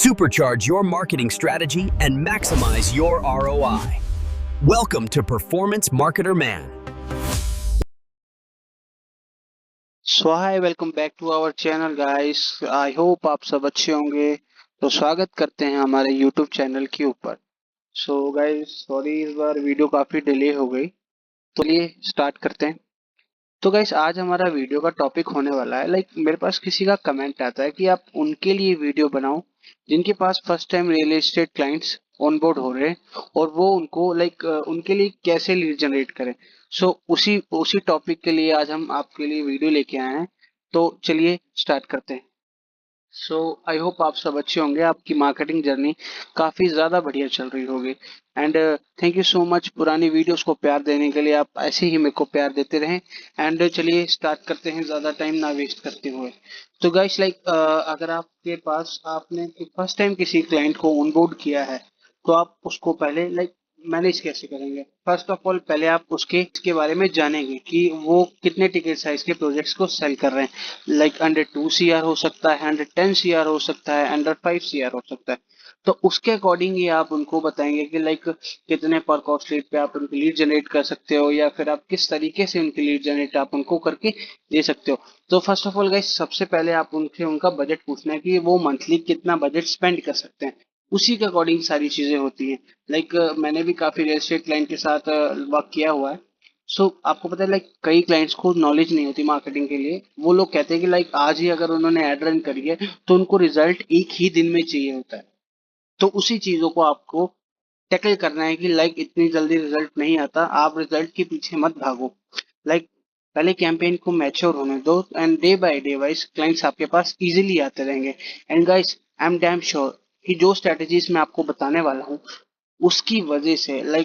Supercharge your marketing strategy and maximize your ROI. Welcome to Performance Marketer Man. So hi welcome back to our channel guys. I hope आप सब अच्छे होंगे। तो स्वागत करते हैं हमारे यूट्यूब चैनल के ऊपर। सो गाइस सॉरी इस बार वीडियो काफ़ी डिले हो गई, तो चलिए स्टार्ट करते हैं। तो गाइस आज हमारा वीडियो का टॉपिक होने वाला है मेरे पास किसी का कमेंट आता है कि आप उनके लिए वीडियो बनाओ जिनके पास first time real estate clients on board हो रहे हैं और वो उनको उनके लिए कैसे लीड जनरेट करें। सो उसी उसी टॉपिक के लिए आज हम आपके लिए वीडियो लेके आए हैं। तो चलिए स्टार्ट करते हैं। सो आई होप आप सब अच्छे होंगे, आपकी मार्केटिंग जर्नी काफ़ी ज़्यादा बढ़िया चल रही होगी। And thank you so much पुरानी वीडियोस को प्यार देने के लिए। आप ऐसे ही मेरे को प्यार देते रहें। एंड चलिए स्टार्ट करते हैं ज़्यादा टाइम ना वेस्ट करते हुए। तो गाइस अगर आपके पास आपने फर्स्ट टाइम किसी क्लाइंट को ऑनबोर्ड किया है तो आप उसको पहले मैनेज कैसे करेंगे। फर्स्ट ऑफ ऑल पहले आप उसके बारे में जानेंगे कि वो कितने टिकट साइज के प्रोजेक्ट्स को सेल कर रहे हैं। अंडर 2 CR हो सकता है, अंडर 10 CR हो सकता है, अंडर 5 CR हो सकता है। तो उसके अकॉर्डिंग ही आप उनको बताएंगे कि कितने पर कॉस्ट लीड पे आप उनकी लीड जनरेट कर सकते हो, या फिर आप किस तरीके से उनकी लीड जनरेट आप उनको करके दे सकते हो। तो फर्स्ट ऑफ ऑल गाइस सबसे पहले आप उनसे उनका बजट पूछना है कि वो मंथली कितना बजट स्पेंड कर सकते हैं। उसी के अकॉर्डिंग सारी चीजें होती हैं। मैंने भी काफी रियल एस्टेट क्लाइंट के साथ वर्क किया हुआ है। सो आपको पता है कई क्लाइंट्स को नॉलेज नहीं होती मार्केटिंग के लिए। वो लोग कहते हैं कि आज ही अगर उन्होंने एड रन करी है तो उनको रिजल्ट एक ही दिन में चाहिए होता है। तो उसी चीजों को आपको टैकल करना है कि इतनी जल्दी रिजल्ट नहीं आता, आप रिजल्ट के पीछे मत भागो। लाइक पहले कैंपेन को मैच्योर होने दो and day by day wise clients आपके पास इजीली आते रहेंगे। And guys I am damn sure कि जो स्ट्रेटजीज मैं आपको बताने वाला हूँ उसकी वजह से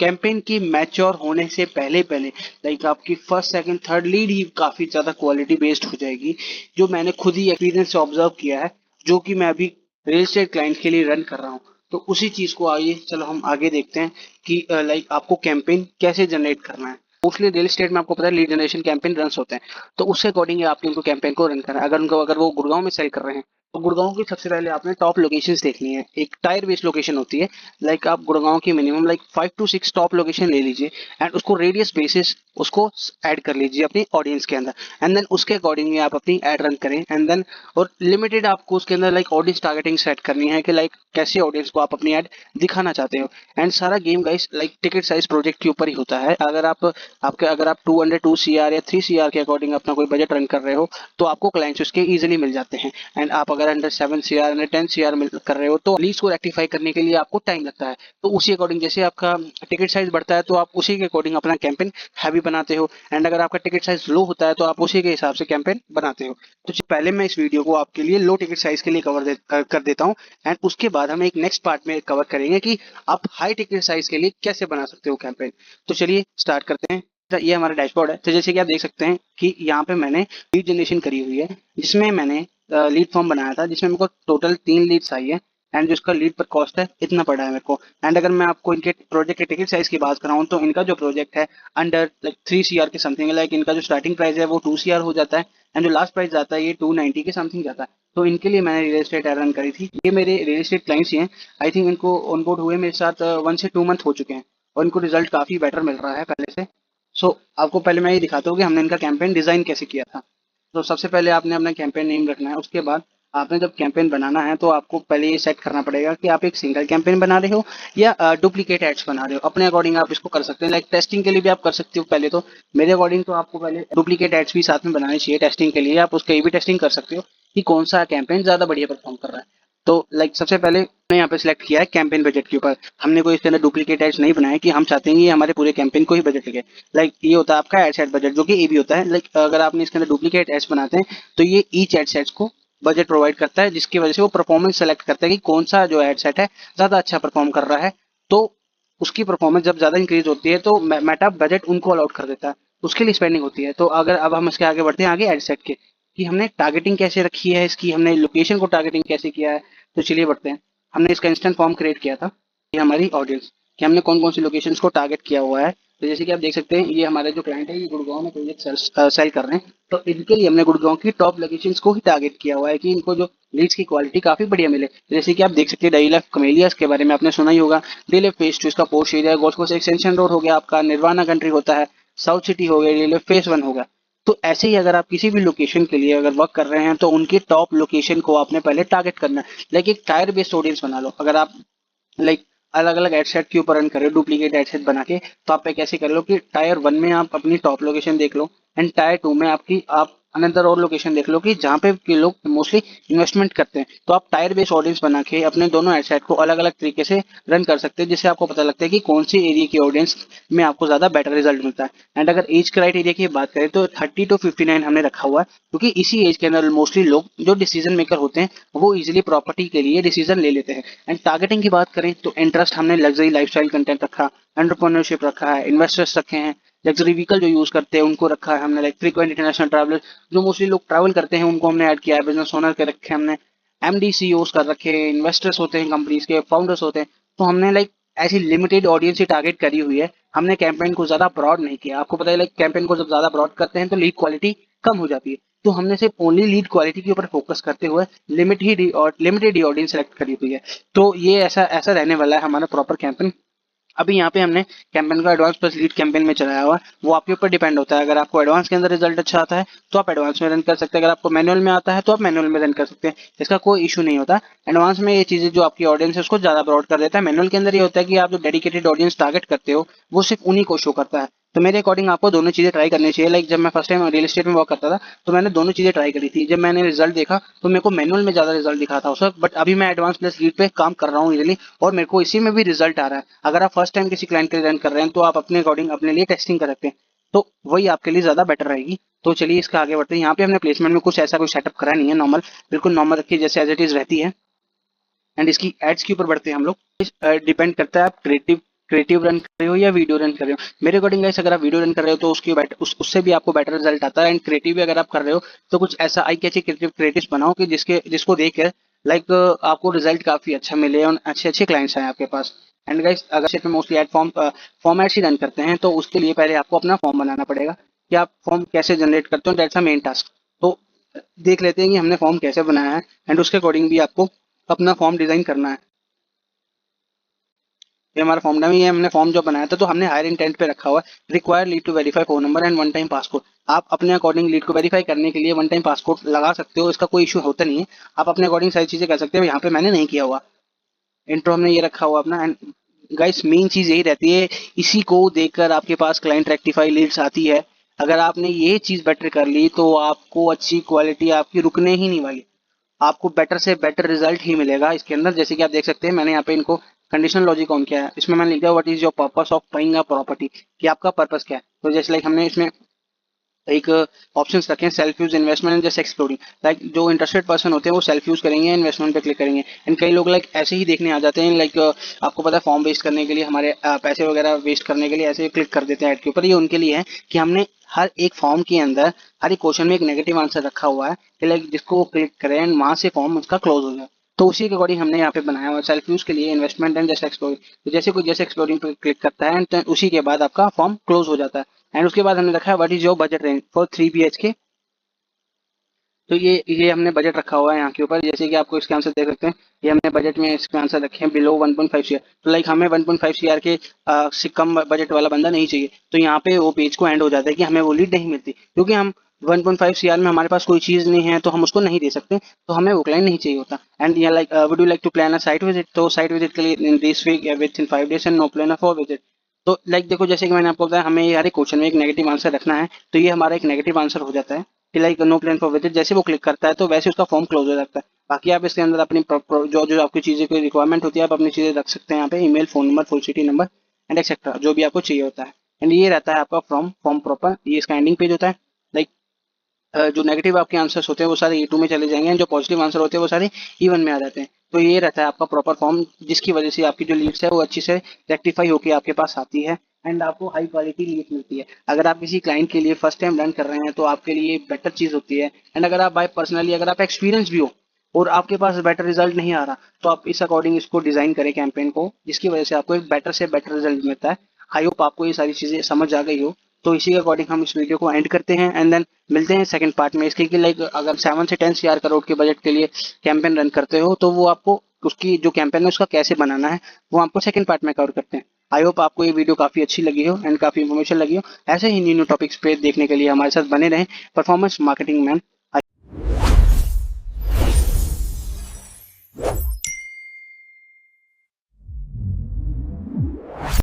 कैंपेन की मैच्योर होने से पहले पहले आपकी फर्स्ट सेकंड थर्ड लीड ही काफी ज्यादा क्वालिटी बेस्ड हो जाएगी, जो मैंने खुद ही एक्सपीरियंस से ऑब्जर्व किया है, जो कि मैं अभी रियल एस्टेट क्लाइंट के लिए रन कर रहा हूँ। तो उसी चीज को आइए चलो हम आगे देखते हैं कि आपको कैंपेन कैसे जनरेट करना है। मोस्टली रियल एस्टेट में आपको पता है लीड जनरेशन कैंपेन रन होते हैं, तो उसके अकॉर्डिंग आपके उनको कैंपेन को रन करना है। अगर वो गुड़गांव में सेल कर रहे हैं तो गुड़गांव की सबसे पहले आपने टॉप लोकेशंस देखनी है। एक टायर बेस्ड लोकेशन होती है। आप गुड़गांव की मिनिमम 5 to 6 टॉप लोकेशन ले लीजिए एंड उसको रेडियस बेसिस उसको ऐड कर लीजिए अपनी ऑडियंस के अंदर। एंड देन उसके अकॉर्डिंगली आप अपनी ऐड रन करें। एंड देन और लिमिटेड आपको उसके अंदर ऑडियंस टारगेटिंग सेट करनी है कि कैसे ऑडियंस को आप अपनी ऐड दिखाना चाहते हो। एंड सारा game guys ticket size project के ऊपर ही होता है। अगर आप 2 CR या 3 CR के अकॉर्डिंग अपना कोई बजट रन कर रहे हो तो आपको क्लाइंट्स उसके इजीली मिल जाते हैं। एंड आप अगर अंडर 7 CR अंडर 10 CR कर रहे हो तो लीड्स को रेक्टिफाई करने के लिए आपको टाइम लगता है। तो उसी अकॉर्डिंग जैसे आपका टिकट साइज बढ़ता है तो आप उसी के अकॉर्डिंग अपना कैंपेन हैवी बनाते हो। एंड अगर आपका टिकट साइज लो होता है तो आप उसी के हिसाब से कैंपेन बनाते हो। तो पहले मैं इस वीडियो को आपके लिए लो टिकट साइज के लिए कर देता हूँ। एंड उसके बाद हम एक नेक्स्ट पार्ट में कवर करेंगे कि आप हाई टिकट साइज के लिए कैसे बना सकते हो कैंपेन। तो चलिए स्टार्ट करते हैं। ये हमारा डैशबोर्ड है। तो जैसे कि आप देख सकते हैं कि यहाँ पे मैंने लीड जनरेशन करी हुई है, जिसमें मैंने लीड फॉर्म बनाया था, जिसमें मेरे को टोटल 3 लीड्स आई है। एंड जिसका लीड पर कॉस्ट है इतना पड़ा है मेरे को। एंड अगर मैं आपको इनके प्रोजेक्ट के टिकट साइज की बात कराऊं तो इनका जो प्रोजेक्ट है अंडर 3 CR के समथिंग इनका जो स्टार्टिंग प्राइस है वो 2 CR हो जाता है। एंड जो लास्ट प्राइस जाता है ये 290 के समथिंग जाता है। तो इनके लिए मैंने रियल एस्टेट रन करी थी। ये मेरे रियल एस्टेट क्लाइंट्स ही हैं। आई थिंक इनको ऑनबोर्ड हुए मेरे साथ 1 से 2 मंथ हो चुके हैं और इनको रिजल्ट काफी बेटर मिल रहा है पहले से। आपको पहले मैं ये दिखाता हूँ कि हमने इनका कैंपेन डिजाइन कैसे किया था। तो सबसे पहले आपने अपना कैंपेन नेम रखना है। उसके बाद आपने जब कैंपेन बनाना है तो आपको पहले ये सेट करना पड़ेगा कि आप एक सिंगल कैंपेन बना रहे हो या डुप्लीकेट एड्स बना रहे हो। अपने अकॉर्डिंग आप इसको कर सकते हैं। टेस्टिंग के लिए भी आप कर सकते हो। पहले तो मेरे अकॉर्डिंग तो आपको पहले डुप्लीकेट एड्स भी साथ में बनाने चाहिए टेस्टिंग के लिए। आप उसका ये भी टेस्टिंग कर सकते हो कि कौन सा कैंपेन ज्यादा बढ़िया परफॉर्म कर रहा है। तो सबसे पहले मैंने यहाँ पे सिलेक्ट किया है कैंपेन बजट के ऊपर। हमने कोई इसके अंदर डुप्लीकेट एड्स नहीं बनाए कि हम चाहते हैं कि हमारे पूरे कैंपेन को ही बजट लगे। ये होता है आपका एड सेट बजट, जो कि ए भी होता है। अगर आपने इसके अंदर डुप्लीकेट एड्स बनाते हैं तो ये ईच एड सेट्स को बजट प्रोवाइड करता है, जिसकी वजह से वो परफॉर्मेंस सेलेक्ट करता है कि कौन सा जो एड सेट है ज्यादा अच्छा परफॉर्म कर रहा है। तो उसकी परफॉर्मेंस जब ज्यादा इंक्रीज होती है तो मेटा बजट उनको अलॉट कर देता है, उसके लिए स्पेंडिंग होती है। तो अगर अब हम इसके आगे बढ़ते हैं आगे एड सेट के कि हमने टारगेटिंग कैसे रखी है इसकी, हमने लोकेशन को टारगेटिंग कैसे किया है। तो चलिए बढ़ते हैं। हमने इसका इंस्टेंट फॉर्म क्रिएट किया था, ये हमारी ऑडियंस कि हमने कौन कौन सी लोकेशंस को टारगेट किया हुआ है तो जैसे कि आप देख सकते हैं ये हमारे जो क्लाइंट है ये गुड़गांव में प्रोजेक्ट सेल कर रहे हैं। तो इनके लिए हमने गुड़गांव की टॉप लोकेशंस को ही टारगेट किया हुआ है कि इनको जो लीड्स की क्वालिटी काफी बढ़िया मिले। जैसे कि आप देख सकते हैं डेली लाइफ कमेलियास के बारे में आपने सुना ही होगा। डेली लाइफ फेज 2 इसका Porsche area, golf course extension road हो गया आपका, निर्वाणा कंट्री होता है, साउथ सिटी हो गया, डेली लाइफ फेज 1 हो गया। तो ऐसे ही अगर आप किसी भी लोकेशन के लिए अगर वर्क कर रहे हैं तो उनकी टॉप लोकेशन को आपने पहले टारगेट करना है। लाइक एक टायर बेस्ड ऑडियंस बना लो। अगर आप लाइक अलग अलग एडसेट के ऊपर रन कर रहे हो डुप्लीकेट एडसेट बना के, तो आप एक ऐसे कर लो कि टायर 1 में आप अपनी टॉप लोकेशन देख लो एंड टायर 2 में आपकी आप अनदर और लोकेशन देख लो कि जहाँ पे के लोग मोस्टली इन्वेस्टमेंट करते हैं। तो आप टायर बेस्ड ऑडियंस बना के अपने दोनों एडसेट को अलग अलग तरीके से रन कर सकते हैं, जिससे आपको पता लगता है कि कौन सी एरिया की ऑडियंस में आपको ज्यादा बेटर रिजल्ट मिलता है। एंड अगर एज क्राइटेरिया की बात करें तो 30 to 59 हमने रखा हुआ है, क्योंकि इसी एज के अंदर मोस्टली लोग जो डिसीजन मेकर होते हैं वो इजिली प्रॉपर्टी के लिए डिसीजन ले लेते हैं। एंड टारगेटिंग की बात करें तो इंटरेस्ट हमने लग्जरी लाइफस्टाइल कंटेंट रखा, एंटरप्रेन्योरशिप रखा है, इन्वेस्टर्स रखे हैं, लग्जरी व्हीकल जो यूज करते हैं उनको रखा है हमने, लाइक फ्रीक्वेंट इंटरनेशनल ट्रैवलर जो मोस्टली लोग ट्रैवल करते हैं उनको हमने ऐड किया है, बिजनेस ओनर के रखे हमने, एमडी सीईओस कर रखे हैं, इन्वेस्टर्स होते हैं कंपनीज के, फाउंडर्स होते हैं। तो हमने लाइक ऐसी लिमिटेड ऑडियंस ही टारगेट करी हुई है। हमने कैंपेन को ज्यादा ब्रॉड नहीं किया। आपको पता है लाइक कैंपेन को जब ज्यादा ब्रॉड करते हैं तो लीड क्वालिटी कम हो जाती है। तो हमने सिर्फ ओनली लीड क्वालिटी के ऊपर फोकस करते हुए लिमिटेड ही ऑडियंस सेलेक्ट करी हुई है। तो ये ऐसा ऐसा रहने वाला है हमारा प्रॉपर कैंपेन। अभी यहाँ पे हमने कैंपेन का एडवांस प्लस लीड कैंपेन में चलाया हुआ है, वो आपके ऊपर डिपेंड होता है। अगर आपको एडवांस के अंदर रिजल्ट अच्छा आता है तो आप एडवांस में रन कर सकते हैं, अगर आपको मैनुअल में आता है तो आप मैनुअल में रन कर सकते हैं, इसका कोई इशू नहीं होता। एडवांस में ये चीजें जो आपकी ऑडियंस है उसको ज्यादा ब्रॉड कर देता है। मैनुअल के अंदर ये होता है कि आप जो डेडिकेटेड ऑडियंस टारगेट करते हो वो सिर्फ उन्हीं को शो करता है। तो मेरे अकॉर्डिंग आपको दोनों चीजें ट्राई करनी चाहिए। लाइक जब मैं फर्स्ट टाइम रियल एस्टेट में वर्क करता था तो मैंने दोनों चीजें ट्राई करी थी। जब मैंने रिजल्ट देखा तो मेरे को मैनुअल में ज्यादा रिजल्ट दिखा था उस वक्त, बट अभी मैं एडवांस प्लस लीड पे काम कर रहा हूँ इजीली और मेरे को इसी में भी रिजल्ट आ रहा है। अगर आप फर्स्ट टाइम किसी क्लाइंट के लिए रन कर रहे हैं तो आप अपने अकॉर्डिंग अपने लिए टेस्टिंग कर सकते हैं, तो वही आपके लिए ज्यादा बेटर रहेगी। तो चलिए इसका आगे बढ़ते हैं। यहाँ पे हमने प्लेसमेंट में कुछ ऐसा कोई सेटअप करा नहीं है, नॉर्मल बिल्कुल नॉर्मल रखिए जैसे एज इट इज रहती है। एंड इसकी एड्स के ऊपर बढ़ते हैं हम लोग। डिपेंड करता है आप क्रिएटिव रन कर रहे हो या वीडियो रन कर रहे हो। मेरे अकॉर्डिंग गाइस अगर आप वीडियो रन कर रहे हो तो उससे भी आपको बेटर रिजल्ट आता है। एंड क्रिएटिव भी अगर आप कर रहे हो तो कुछ ऐसा आई कैची क्रिएटिव बनाओ कि जिसको देख कर लाइक आपको रिजल्ट काफी अच्छा मिले और अच्छे अच्छे क्लाइंट्स आए आपके पास। एंड गाइस अगर सिर्फ मोस्टली एड फॉर्मेट्स ही रन करते हैं तो उसके लिए पहले आपको अपना फॉर्म बनाना पड़ेगा कि आप फॉर्म कैसे जनरेट करते हो। That's a main task. तो देख लेते हैं कि हमने फॉर्म कैसे बनाया है एंड उसके अकॉर्डिंग भी आपको अपना फॉर्म डिजाइन करना है। ये हमारा फॉर्म में ये हमने फॉर्म जो बनाया था तो हमने हायर इंटेंट पे रखा हुआ है require lead to verify phone number and one time passcode. आप अपने अकॉर्डिंग लीड को वेरीफाई करने के लिए वन टाइम पासकोड लगा सकते हो, इसका कोई इशू होता नहीं है। आप अपने अकॉर्डिंग सारी चीजें कर सकते हो। यहाँ पे मैंने नहीं किया हुआ, इंट्रो हमने ये रखा हुआ अपना। एंड गाइस मेन चीज यही रहती है, इसी को देखकर आपके पास क्लाइंट रेक्टिफाई लीड्स आती है। अगर आपने ये चीज बेटर कर ली तो आपको अच्छी क्वालिटी आपकी रुकने ही नहीं वाली, आपको बेटर से बेटर रिजल्ट ही मिलेगा इसके अंदर। जैसे कि आप देख सकते हैं मैंने यहाँ पे इनको कंडीशनल लॉजिक ऑन किया है। इसमें मैंने लिखा what is your purpose of buying a property, कि आपका पर्पस क्या है। तो जैसे लाइक हमने इसमें एक ऑप्शंस रखे हैं self use, investment and just exploring. Like जो इंटरेस्टेड पर्सन होते हैं वो सेल्फ यूज करेंगे, इन्वेस्टमेंट पे क्लिक करेंगे। एंड कई लोग लाइक ऐसे ही देखने आ जाते हैं, लाइक आपको पता है फॉर्म वेस्ट करने के लिए, हमारे पैसे वगैरह वेस्ट करने के लिए ऐसे क्लिक कर देते हैं ऐड के ऊपर। ये उनके लिए है कि हमने हर एक फॉर्म के अंदर हर एक क्वेश्चन में एक नेगेटिव आंसर रखा हुआ है कि लाइक जिसको वो क्लिक करें एंड वहां से फॉर्म उसका क्लोज हो जाए। तो उसी के अकॉर्डिंग हमने यहाँ पे बनाया हुआ सेल्फ यूज के लिए इन्वेस्टमेंट एंड जस्ट एक्सप्लोरिंग। तो जैसे कोई जैसे एक्सप्लोरिंग पे क्लिक करता है एंड उसी के बाद आपका फॉर्म क्लोज हो जाता है। एंड उसके बाद हमने रखा है what is your budget range for 3 BHK। तो ये हमने बजट रखा हुआ है यहाँ के ऊपर। जैसे कि आपको इसके आंसर देख सकते हैं, ये हमने बजट में इसके आंसर रखे हैं बिलो 1.5 CR। तो लाइक हमें 1.5 CR के से कम बजट वाला बंदा नहीं चाहिए। तो यहाँ पे वो पेज को एंड हो जाता है कि हमें वो लीड नहीं मिलती, क्योंकि हम 1.5 CR में हमारे पास कोई चीज नहीं है तो हम उसको नहीं दे सकते, तो हमें वो क्लाइंट नहीं चाहिए होता। एंड यहाँ like would you like to plan a site visit, तो साइट विजिट के लिए in this week with in 5 days and no plan for visit. तो लाइक देखो जैसे कि मैंने आपको बताया हमें हर एक क्वेश्चन में एक नेगेटिव आंसर रखना है, तो ये हमारा एक नेगेटिव आंसर हो जाता है कि like no plan for visit. जैसे वो क्लिक करता है तो वैसे उसका फॉर्म क्लोज हो जाता है। बाकी आप इसके अंदर अपनी जो जो आपकी चीजें की रिक्वायरमेंट होती है आप अपनी चीजें रख सकते हैं यहाँ पे, email, phone number, full city number and etcetera जो भी आपको चाहिए होता है। एंड ये रहता है आपका फॉर्म प्रॉपर। ये इसका एंडिंग पेज होता है। लाइक जो नेगेटिव आपके आंसर्स होते हैं वो सारे E2 में चले जाएंगे, जो पॉजिटिव आंसर होते हैं वो सारे E1 में आ जाते हैं। तो ये रहता है आपका प्रॉपर फॉर्म, जिसकी वजह से आपकी जो लीड्स है वो अच्छी से रेक्टिफाई होकर आपके पास आती है एंड आपको हाई क्वालिटी लीड मिलती है। अगर आप किसी क्लाइंट के लिए फर्स्ट टाइम रन कर रहे हैं तो आपके लिए बेटर चीज होती है। एंड अगर आप बाय पर्सनली अगर आप एक्सपीरियंस भी हो और आपके पास बेटर रिजल्ट नहीं आ रहा, तो आप इस अकॉर्डिंग इसको डिजाइन करें कैंपेन को, जिसकी वजह से आपको एक बेटर से बेटर रिजल्ट मिलता है। आई होप आपको ये सारी चीजें समझ आ गई हो। तो इसी के अकॉर्डिंग हम इस वीडियो को एंड करते हैं एंड देन मिलते हैं सेकंड पार्ट में इसके कि लाइक अगर 7 से 10 करोड़ के बजट के लिए कैंपेन रन करते हो तो वो आपको उसकी जो कैंपेन है उसका कैसे बनाना है वो आपको सेकंड पार्ट में कवर करते हैं। आई होप आपको ये वीडियो काफी अच्छी लगी हो एंड काफी इन्फॉर्मेशन लगी हो। ऐसे ही न्यू न्यू टॉपिक्स पे देखने के लिए हमारे साथ बने रहें। Performance marketing man.